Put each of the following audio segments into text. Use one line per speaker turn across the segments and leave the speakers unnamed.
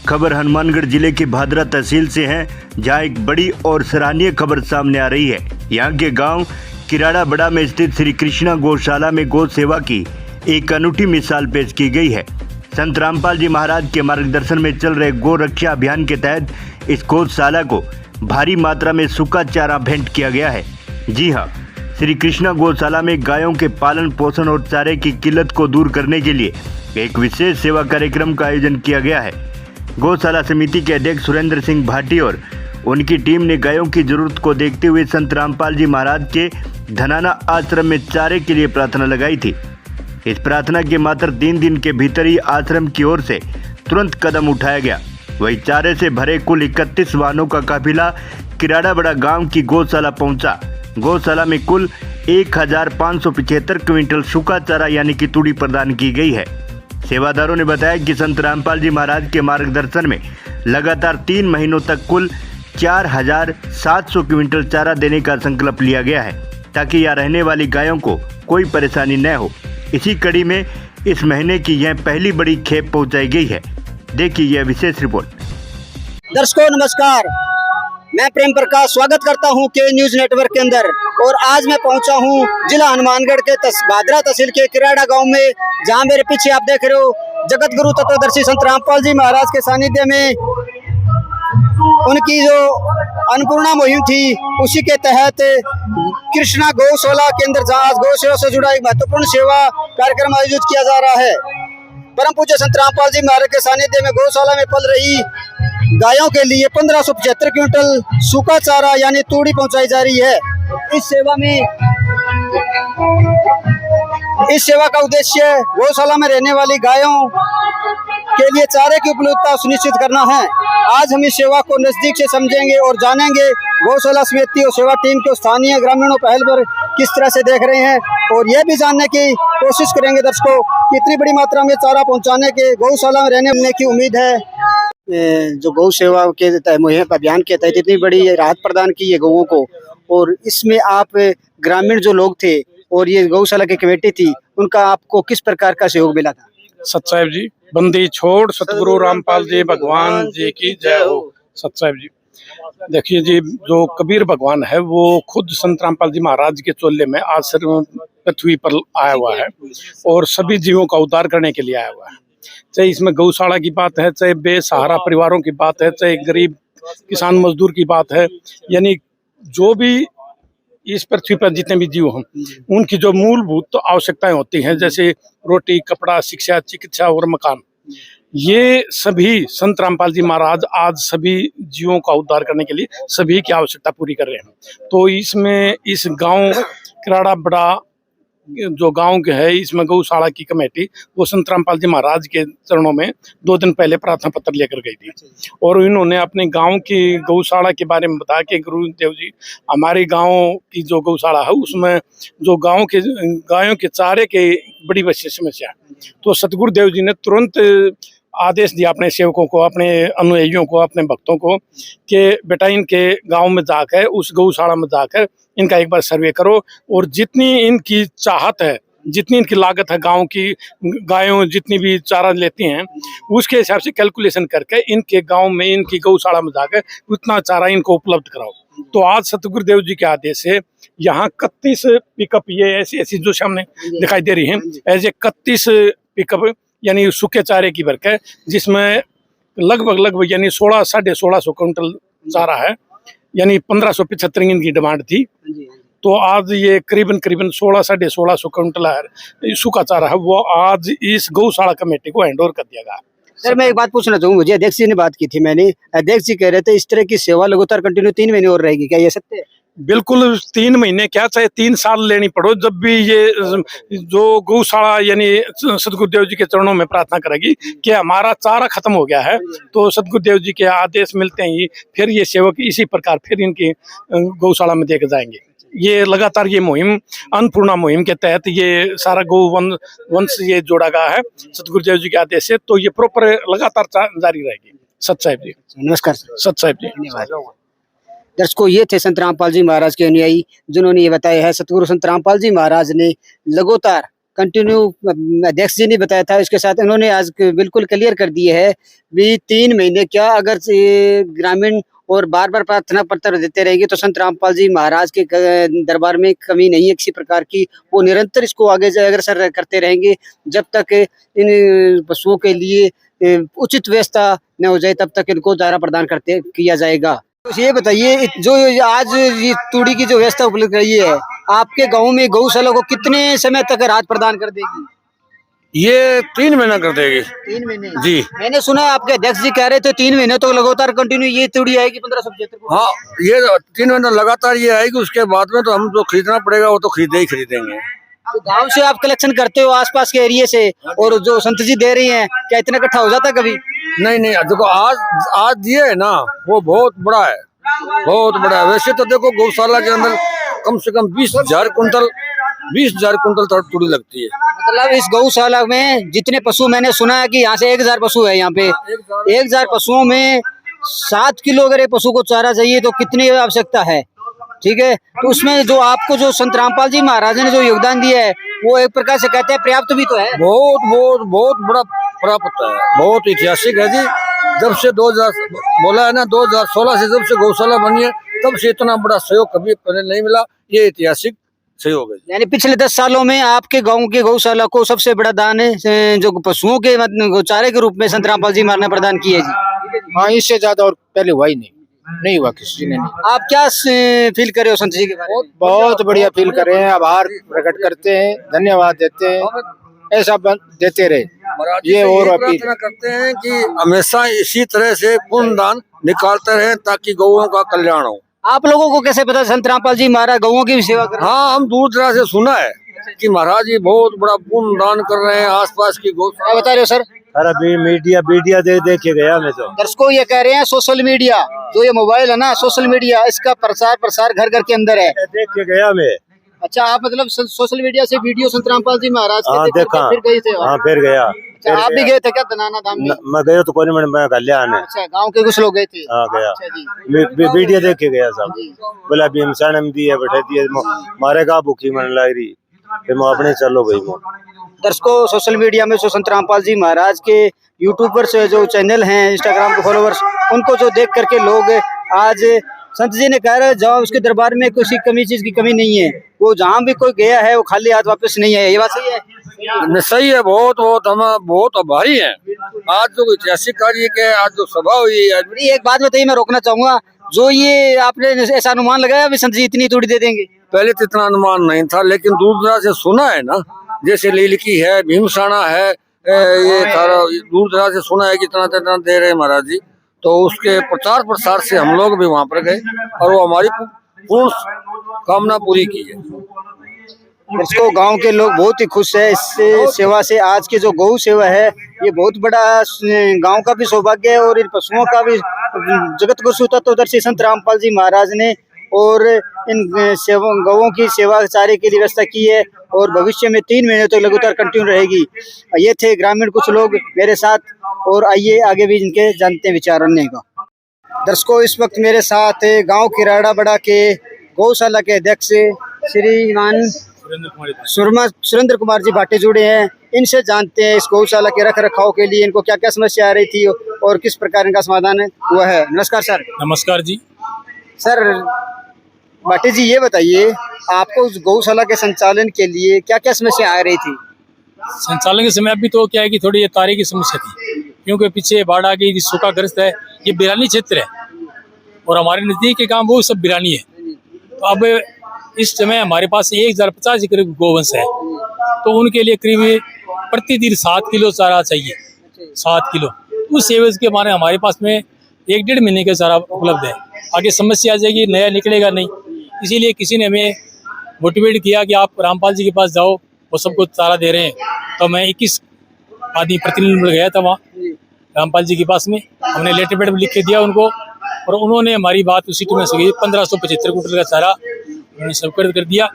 खबर हनुमानगढ़ जिले के भादरा तहसील से है, जहां एक बड़ी और सराहनीय खबर सामने आ रही है। यहां के गांव किराड़ा बड़ा में स्थित श्री कृष्णा गौशाला में गौ सेवा की एक अनूठी मिसाल पेश की गई है। संत रामपाल जी महाराज के मार्गदर्शन में चल रहे गौ रक्षा अभियान के तहत इस गौशाला को भारी मात्रा में सूखा चारा भेंट किया गया है। जी हाँ, श्री कृष्णा गौशाला में गायों के पालन पोषण और चारे की किल्लत को दूर करने के लिए एक विशेष सेवा कार्यक्रम का आयोजन किया गया है। गौशाला समिति के अध्यक्ष सुरेंद्र सिंह भाटी और उनकी टीम ने गायों की जरूरत को देखते हुए संत रामपाल जी महाराज के धनाना आश्रम में चारे के लिए प्रार्थना लगाई थी। इस प्रार्थना के मात्र 3 दिन के भीतर ही आश्रम की ओर से तुरंत कदम उठाया गया। वही चारे से भरे कुल 31 वाहनों का काफिला किराड़ा बड़ा गांव की गौशाला पहुंचा। गौशाला में कुल 1575 क्विंटल सूखा चारा यानी कि तूड़ी प्रदान की गई है। सेवादारों ने बताया कि संत रामपाल जी महाराज के मार्गदर्शन में लगातार 3 महीनों तक कुल 4700 क्विंटल चारा देने का संकल्प लिया गया है, ताकि यहाँ रहने वाली गायों को कोई परेशानी न हो। इसी कड़ी में इस महीने की यह पहली बड़ी खेप पहुंचाई गई है। देखिए यह विशेष रिपोर्ट।
दर्शकों नमस्कार, मैं प्रेम प्रकाश स्वागत करता हूं के न्यूज नेटवर्क के अंदर। और आज मैं पहुंचा हूं जिला हनुमानगढ़ के भादरा तहसील के किराड़ा गांव में, जहां मेरे पीछे आप देख रहे हो जगत गुरु तत्वदर्शी संत रामपाल जी महाराज के सानिध्य में उनकी जो अन्नपूर्णा मुहिम थी, उसी के तहत कृष्णा गौशाला के अंदर जहां गौ सेवा से जुड़ा एक महत्वपूर्ण सेवा कार्यक्रम आयोजित किया जा रहा है। परम पूज्य संत रामपाल जी महाराज के सानिध्य में गौशाला में पल रही गायों के लिए 1575 क्विंटल सूखा चारा यानी तूड़ी पहुंचाई जा रही है। इस सेवा का उद्देश्य गौशाला में रहने वाली गायों के लिए चारे की उपलब्धता सुनिश्चित करना है। आज हम इस सेवा को नजदीक से समझेंगे और जानेंगे गौशाला समिति और सेवा टीम के स्थानीय ग्रामीणों पहल पर किस तरह से देख रहे हैं, और यह भी जानने की कोशिश करेंगे दर्शकों कि इतनी बड़ी मात्रा में चारा पहुंचाने के गौशाला में रहने की उम्मीद है। जो गौ सेवा के मुहिम अभियान के तहत इतनी बड़ी राहत प्रदान की है गौओं को, और इसमें आप ग्रामीण जो लोग थे और ये गौशाला की कमेटी थी, उनका आपको किस प्रकार का सहयोग मिला था?
सतसाहिब जी, बंदी छोड़ सतगुरु रामपाल जी भगवान जी की जय हो। सतसाहिब जी, देखिए जी, जो कबीर भगवान है वो खुद संत रामपाल जी महाराज के चोले में आज पृथ्वी पर आया हुआ है और सभी जीवों का उद्धार करने के लिए आया हुआ है। चाहे इसमें गौशाला की बात है, चाहे बेसहारा परिवारों की बात है, चाहे गरीब किसान मजदूर की बात है, यानी जो भी इस पृथ्वी पर जितने भी जीव हैं उनकी जो मूलभूत आवश्यकताएं होती हैं, जैसे रोटी, कपड़ा, शिक्षा, चिकित्सा और मकान, ये सभी संत रामपाल जी महाराज आज सभी जीवों का उद्धार करने के लिए सभी की आवश्यकता पूरी कर रहे हैं। तो इसमें इस गांव किराड़ा बड़ा जो गांव के है, इसमें गौशाला की कमेटी वो संत रामपाल जी महाराज के चरणों में 2 दिन पहले प्रार्थना पत्र लेकर गई थी, और इन्होंने अपने गांव की गौशाला के बारे में बताया कि गुरुदेव जी, हमारे गांव की जो गौशाला है उसमें जो गांव के गायों के चारे की बड़ी विशेष समस्या है। तो सतगुरुदेव जी ने तुरंत आदेश दिया अपने सेवकों को, अपने अनुयायियों को, अपने भक्तों को कि बेटा इनके गांव में जाकर, उस गौशाला में जाकर इनका एक बार सर्वे करो, और जितनी इनकी चाहत है, जितनी इनकी लागत है, गांव की गायों जितनी भी चारा लेती हैं उसके हिसाब से कैलकुलेशन करके इनके गांव में, इनकी गौशाला में जाकर उतना चारा इनको उपलब्ध कराओ। तो आज सतगुरुदेव जी के आदेश से यहाँ 31 पिकअप, ये ऐसी जो सामने दिखाई दे रही है, ऐसे 31 पिकअप यानी सूखे चारे की बरकत, जिसमें लगभग यानी 1600-1650 क्विंटल चारा है, यानी 1575 इनकी डिमांड थी। तो आज ये करीबन 1600-1650 क्विंटल सूखा चारा है, वो आज इस गौशाला कमेटी को हैंड ओवर कर दिया गया।
सर, मैं एक बात पूछना चाहूँगा, मुझे अध्यक्ष जी ने बात की थी, मैंने अध्यक्ष जी कह रहे थे इस तरह की सेवा लगातार कंटिन्यू 3 महीने और रहेगी, क्या ये सत्य है?
बिल्कुल, 3 महीने क्या, चाहे 3 साल लेनी पड़ो, जब भी ये जो गौशाला यानी सतगुरुदेव जी के चरणों में प्रार्थना करेगी कि हमारा चारा खत्म हो गया है, तो सतगुरुदेव जी के आदेश मिलते ही फिर ये सेवक इसी प्रकार फिर इनकी गौशाला में देकर जाएंगे। ये लगातार ये मुहिम, अन्नपूर्णा मुहिम के तहत ये सारा गौ वंश ये जोड़ा गया है सतगुरुदेव जी के आदेश से, तो ये प्रॉपर लगातार जारी रहेगी। सतसाहिब जी,
नमस्कार।
सतसाहिब जी,
धन्यवाद। दर्शकों, ये थे संत रामपाल जी महाराज के अनुयायी, जिन्होंने ये बताया है सतगुरु संत रामपाल जी महाराज ने लगातार कंटिन्यू अध्यक्ष जी ने बताया था, इसके साथ इन्होंने आज बिल्कुल क्लियर कर दिए है भी 3 महीने क्या अगर ये ग्रामीण और बार बार प्रार्थना पत्र देते रहेंगे तो संत रामपाल जी महाराज के दरबार में कमी नहीं है किसी प्रकार की। वो निरंतर इसको आगे अग्रसर करते रहेंगे जब तक इन पशुओं के लिए उचित व्यवस्था न हो जाए, तब तक इनको चारा प्रदान करते किया जाएगा। तो ये बताइए, जो आज ये तूड़ी की जो व्यवस्था उपलब्ध रही है आपके गांव में, गौशाला को कितने समय तक राहत प्रदान कर देगी?
ये 3 महीना कर देगी।
3 महीने
जी।
मैंने सुना आपके अध्यक्ष जी कह रहे थे 3 महीने तो लगातार कंटिन्यू ये तूड़ी आएगी 1575।
हाँ, ये 3 महीना लगातार ये आएगी, उसके बाद में तो हम जो खरीदना पड़ेगा वो तो खरीदेंगे।
तो गांव से आप कलेक्शन करते हो आसपास के एरिया से, और जो संत जी दे रही हैं क्या इतना इकट्ठा हो जाता है कभी?
नहीं, देखो आज दिए है ना, वो बहुत बड़ा है, बहुत बड़ा है। वैसे तो देखो गौशाला के अंदर कम से कम 20,000 कुंटल तूड़ी लगती है।
मतलब इस गौशाला में जितने पशु, मैंने सुना है कि यहाँ से 1000 पशु है, यहाँ पे 1000 पशुओं में 7 किलो अगर एक पशु को चारा चाहिए तो कितनी आवश्यकता है? ठीक है, तो उसमें जो आपको जो संत रामपाल जी महाराज ने जो योगदान दिया है वो एक प्रकार से कहते हैं पर्याप्त भी तो है।
बहुत बड़ा प्राप्त है, बहुत ऐतिहासिक है जी। जब से 2000 बोला है ना, 2016 से जब से गौशाला बनी है तब से इतना बड़ा सहयोग कभी पहले नहीं मिला। ये ऐतिहासिक सहयोग है।
यानी पिछले 10 सालों में आपके गांव के गौशाला को सबसे बड़ा दान है जो पशुओं के चारे के रूप में संत रामपाल जी महाराज ने प्रदान किया जी।
हाँ, इससे ज्यादा और पहले हुआ ही नहीं हुआ किसी ने।
आप क्या फील करे हो संत जी के बारे में?
बहुत बढ़िया फील कर रहे हैं, आभार प्रकट करते हैं, धन्यवाद देते हैं, ऐसा देते रहे। ये और
प्रार्थना करते हैं कि हमेशा इसी तरह से पुण्य दान निकालते रहे ताकि गौओं का कल्याण हो।
आप लोगों को कैसे पता संत रामपाल जी महाराज गौओं की भी सेवा कर रहे हैं?
हाँ, हम दूर दराज से सुना है कि महाराज जी बहुत बड़ा पुण्य दान कर रहे हैं आसपास की
क्या बता रहे हो सर?
अरे मीडिया देख के गया मैं तो।
दर्शकों ये कह रहे हैं सोशल मीडिया, जो ये मोबाइल है ना, सोशल मीडिया, इसका प्रसार घर घर के अंदर है।
देख के गया मैं।
अच्छा, आप मतलब सोशल मीडिया से वीडियो संत रामपाल जी महाराज के देख
देखा,
फिर गए थे?
हाँ, फिर गया।
अच्छा, आप भी गए थे क्या दनाना धाम में?
मैं गया तो कोई मैं गलिया आने।
अच्छा, गांव के कुछ लोग गए थे?
हाँ, गया।
अच्छा जी।
वीडियो देख के गया सब। बोला भीमसाण में दिए बैठे दिए मारेगा भूखी मन लग रही, फिर मैं अपने चलो गई।
दर्शकों सोशल मीडिया में जो संत रामपाल जी महाराज के यूट्यूबर्स जो चैनल हैं, इंस्टाग्राम के फॉलोवर्स, उनको जो देख करके लोग आज संत जी ने कह रहे जहाँ उसके दरबार में किसी चीज की कमी नहीं है, वो जहाँ भी कोई गया है वो खाली हाथ वापस नहीं आया। ये बात सही है?
सही है, बहुत हम बहुत आभारी हैं। आज जो ऐतिहासिक कार्य के आज जो सभा हुई है।
एक बात बताइए, मैं रोकना चाहूंगा, जो ये आपने ऐसा अनुमान लगाया भी संत जी इतनी तूड़ी दे देंगे?
पहले तो इतना अनुमान नहीं था, लेकिन दूर दराज से सुना है ना, जैसे लीलकी है, भीमसाना है, ये दूर दराज से सुना है कि इतना दे रहे हैं महाराज जी। तो उसके प्रचार प्रसार से हम लोग भी वहाँ पर गए और वो हमारी पूर्ण कामना पूरी की है।
इसको गांव के लोग बहुत ही खुश है इस सेवा से। आज की जो गौ सेवा है ये बहुत बड़ा गांव का भी सौभाग्य है और इन पशुओं का भी। जगत गुरु तत्वदर्शी संत रामपाल जी महाराज ने और इन गौओं की सेवा चारे की व्यवस्था की है और भविष्य में 3 महीने तक लगातार कंटिन्यू रहेगी। ये थे ग्रामीण कुछ लोग मेरे साथ, और आइए आगे भी इनके जानते हैं विचार अन्य का। दर्शकों इस वक्त मेरे साथ गांव किराड़ा बड़ा के गौशाला के अध्यक्ष श्रीमान सुरेंद्र कुमार जी भाटे जुड़े हैं। इनसे जानते हैं इस गौशाला के रख रखाव के लिए इनको क्या क्या समस्या आ रही थी और किस प्रकार इनका समाधान हुआ है। नमस्कार सर।
नमस्कार जी।
सर भाटे जी ये बताइए, आपको उस गौशाला के संचालन के लिए क्या क्या समस्या आ रही थी?
संचालन के समय अभी तो क्या है कि थोड़ी तारे की समस्या थी, क्योंकि पीछे बाढ़ आ गई, सूखाग्रस्त है, ये बिरानी क्षेत्र है और हमारे नजदीक के गांव वो सब बिरानी है। तो अब इस समय हमारे पास 1050 एकड़ गोवंश है, तो उनके लिए करीब प्रतिदिन 7 किलो चारा चाहिए, 7 किलो। उस सेवा के मारे हमारे पास में 1-1.5 महीने का चारा उपलब्ध है। आगे समस्या आ जाएगी, नया निकलेगा नहीं, इसीलिए किसी ने हमें मोटिवेट किया कि आप रामपाल जी के पास जाओ, वो सबको चारा दे रहे हैं। तो मैं 21 आदमी प्रतिनिधि मिल गया था वहाँ रामपाल जी के पास में, हमने लेटर पेड लिख के दिया उनको और उन्होंने हमारी बात उसी में से 1575 कुंटल का चारा उन्होंने स्वीकृत कर दिया।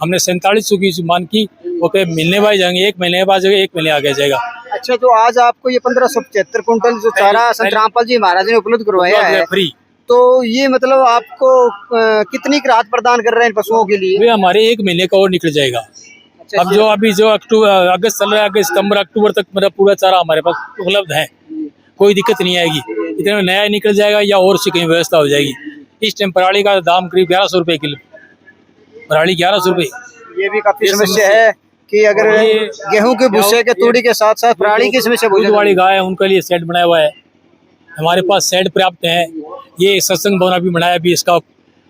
हमने 4700 की मांग की, वो कहे मिलने बाद जाएंगे, 1 महीने बाद जाएगा, 1 महीने आगे जाएगा।
अच्छा, तो आज आपको ये 1575 कुंटल जो चारा संत रामपाल जी महाराज ने उपलब्ध करवाया है
फ्री,
तो ये मतलब आपको कितनी राहत प्रदान कर रहे हैं पशुओं के लिए?
वे हमारे 1 महीने का और निकल जाएगा।
अब जो अभी जो अक्टूबर अगस्त चल रहा है, अगस्त सितंबर अक्टूबर तक मेरा पूरा चारा हमारे पास उपलब्ध है, कोई दिक्कत नहीं आएगी। इतने में नया निकल जाएगा या और सी कहीं व्यवस्था हो जाएगी। इस टाइम पराली का दाम करीब 1100 रुपये किलो, पराली 1100 रुपये।
ये भी काफी समस्या है कि अगर गेहूं के भूसे के तूड़ी के साथ साथ पराली की समस्या
दूध वाली गाय है, उनके लिए शेड बनाया हुआ है, हमारे पास शेड पर्याप्त है। ये सत्संग भवन भी बनाया, भी इसका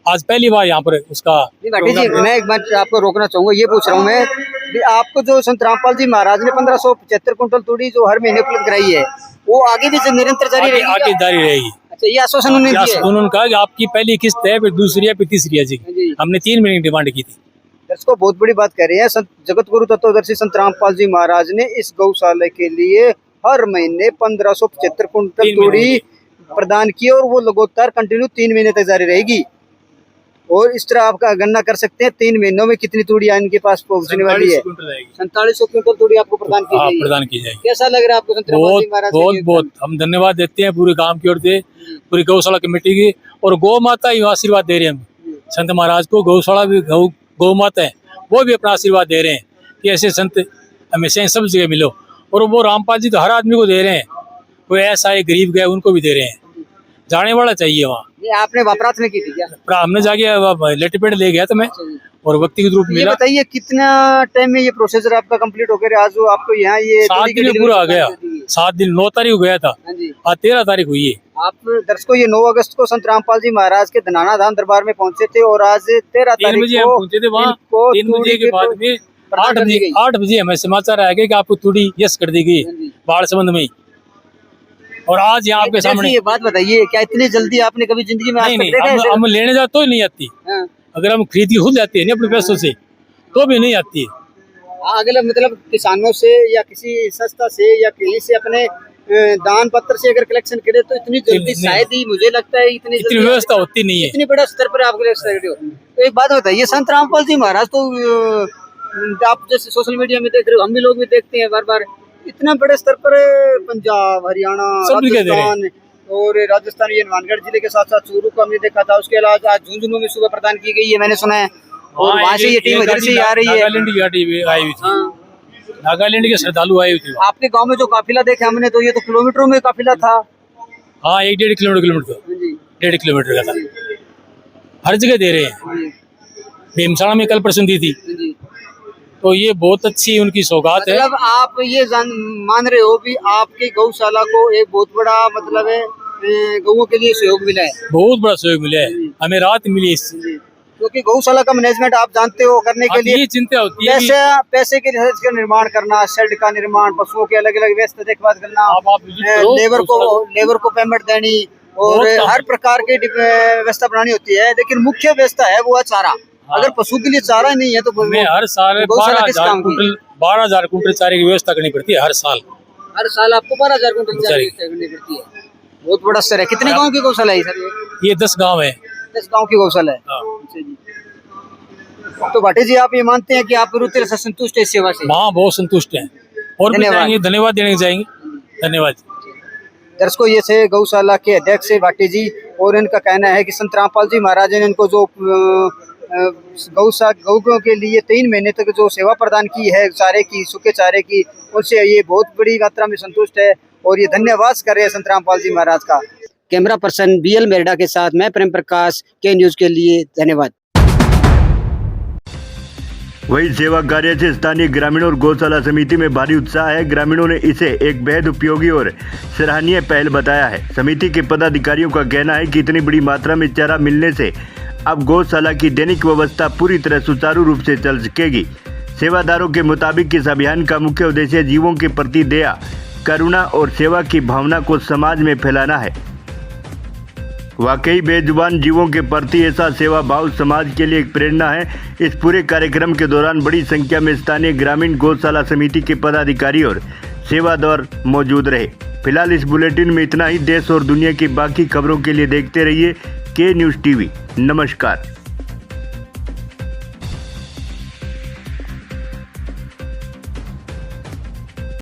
आज पहली बार यहाँ पर उसका।
भाटी जी, मैं एक बार आपको रोकना चाहूंगा, ये पूछ रहा हूँ मैं भी आपको जो संत रामपाल जी महाराज ने 1575 कुंटल तूड़ी जो हर महीने उपलब्ध कराई है, वो आगे भी निरंतर जारी रहेगी?
आगे जारी रहेगी।
अच्छा, ये आश्वासन उन्होंने दिया है?
उन्होंने कहा कि आपकी पहली किस्त है, फिर दूसरी है, फिर तीसरी है जी। हमने 3 महीने की डिमांड की थी।
दर्शकों, बहुत बड़ी बात कह रहे हैं संत जगत गुरु तत्वदर्शी संत रामपाल जी महाराज ने इस गौशाला के लिए हर महीने 1575 कुंटल तूड़ी प्रदान की और वो लगातार कंटिन्यू 3 महीने तक जारी रहेगी। और इस तरह आपका गणना कर सकते हैं 3 महीनों में कितनी तूड़ी इनके पास पहुंचने वाली है। 4700 कुंटल तूड़ी आपको प्रदान की जाएगी।
प्रदान की जाएगी।
कैसा लग रहा है आपको संत रामपाल जी महाराज?
बहुत हम धन्यवाद देते हैं पूरे गांव की ओर से, पूरी गौशाला कमेटी की, और गौ माता ही आशीर्वाद दे रहे हैं हम संत महाराज को। गौशाला भी गौ माता है, वो भी अपना आशीर्वाद दे रहे हैं कि ऐसे संत हमेशा सब जगह मिलो। और वो रामपाल जी तो हर आदमी को दे रहे हैं, कोई ऐसा है गरीब गया उनको भी दे रहे हैं, जाने वाला चाहिए वहाँ।
ये आपने प्रार्थना की थी क्या?
हमने जाके लेटर ले गया था मैं, और व्यक्तिगत रूप
ये
मिला।
बताइए कितना टाइम में ये प्रोसेसर आपका कंप्लीट हो गया? आज जो आपको यहाँ ये
7 दिन में पूरा आ गया। 7 दिन, 9 तारीख गया था, आज 13 तारीख हुई है।
आप दर्शकों, ये 9 अगस्त को संत रामपाल जी महाराज के धनाना धाम दरबार में पहुंचे थे और आज 13 तारीख
बजे हम पहुंचे थे वहाँ। 3 बजे के बाद में 8 बजे हमें समाचार आ गया कि आपको तूड़ी यस कर दी गई बाढ़ संबंध में। और आज यहाँ आपके सामने
ये बात बताइए, क्या इतनी जल्दी आपने कभी जिंदगी में
नहीं, हम लेने जाते तो नहीं आती। अगर हम खरीद के खुद जाते हैं अपने पैसों से तो भी नहीं आती है।
अगला मतलब किसानों से या किसी संस्था से या कहीं से अपने दान पत्र से अगर कलेक्शन करे तो इतनी जल्दी शायद ही, मुझे लगता है इतनी
व्यवस्था होती नहीं है।
इतनी बड़ा स्तर पर आप तो एक बात बताइए, संत रामपाल जी महाराज तो आप जैसे सोशल मीडिया में देख रहे हो, हम भी लोग भी देखते हैं बार बार, इतना बड़े स्तर पर पंजाब, हरियाणा, राजस्थान और राजस्थान, ये हनुमानगढ़ जिले के साथ साथ चूरू को हमने देखा था। उसके अलावा आज झुंझुनू में सुबह प्रदान की गई है, मैंने सुना है। और वहाँ से ये टीम इधर से आ रही है,
नागालैंड की गाड़ी आई हुई थी, नागालैंड के श्रद्धालु आए हुए थे।
आपके गांव में जो काफिला देखे हमने, तो ये तो किलोमीटरों में काफिला था।
हाँ, 1-1.5 किलोमीटर 1.5 किलोमीटर का था। हर जगह दे रहे हैं। भीमसाड़ा में कल परसों दी थी, तो ये बहुत अच्छी उनकी सौगात है।
मतलब आप ये मान रहे हो भी आपकी गौशाला को एक बहुत बड़ा मतलब है गौओं के लिए सहयोग मिला है?
बहुत बड़ा सहयोग मिला है, हमें राहत मिली इससे।
क्योंकि गौशाला का मैनेजमेंट आप जानते हो करने के लिए
चिंता होती है,
पैसे के का निर्माण करना, शेड का निर्माण, पशुओं के अलग अलग व्यवस्था देखभाल करना, लेबर को पेमेंट देनी और हर प्रकार की व्यवस्था बनानी होती है। लेकिन मुख्य व्यवस्था है वो है चारा। अगर पशु के लिए चारा नहीं है तो
हर साल 12,000 कुंटल चारे की व्यवस्था करनी पड़ती है। हर साल
आपको 12,000 कुंटल चारे की करनी पड़ती है। बहुत बड़ा स्तर है। कितने गाँव की गौशाला है सर?
ये 10 गाँव है।
10 गाँव की गौशाला है। तो भाटी जी, आप ये मानते हैं कि आप पूरी तरह से संतुष्ट है इस सेवा से?
हाँ, बहुत संतुष्ट हैं और धन्यवाद देने जाएंगे। धन्यवाद।
दर्शकों, ये थे गौशाला के अध्यक्ष भाटी जी और इनका कहना है कि संत रामपाल जी महाराज ने इनको जो गौ के लिए 3 महीने तक जो सेवा प्रदान की है चारे की, सूखे चारे की, उससे ये बहुत बड़ी मात्रा में संतुष्ट है और ये धन्यवाद कर रहे हैं संत रामपाल जी महाराज का। कैमरा पर्सन BL मेरडा के साथ मैं प्रेम प्रकाश, के न्यूज के लिए धन्यवाद।
वही सेवा कार्य से स्थानीय ग्रामीणों और गौशाला समिति में भारी उत्साह है। ग्रामीणों ने इसे एक बेहद उपयोगी और सराहनीय पहल बताया है। समिति के पदाधिकारियों का कहना है कि इतनी बड़ी मात्रा में चारा मिलने से अब गौशाला की दैनिक व्यवस्था पूरी तरह सुचारू रूप से चल सकेगी। सेवादारों के मुताबिक इस अभियान का मुख्य उद्देश्य जीवों के प्रति दया, करुणा और सेवा की भावना को समाज में फैलाना है। वाकई बेजुबान जीवों के प्रति ऐसा सेवा भाव समाज के लिए एक प्रेरणा है। इस पूरे कार्यक्रम के दौरान बड़ी संख्या में स्थानीय ग्रामीण गौशाला समिति के पदाधिकारी और सेवादार मौजूद रहे। फिलहाल इस बुलेटिन में इतना ही। देश और दुनिया की बाकी खबरों के लिए देखते रहिए के न्यूज़ TV। नमस्कार।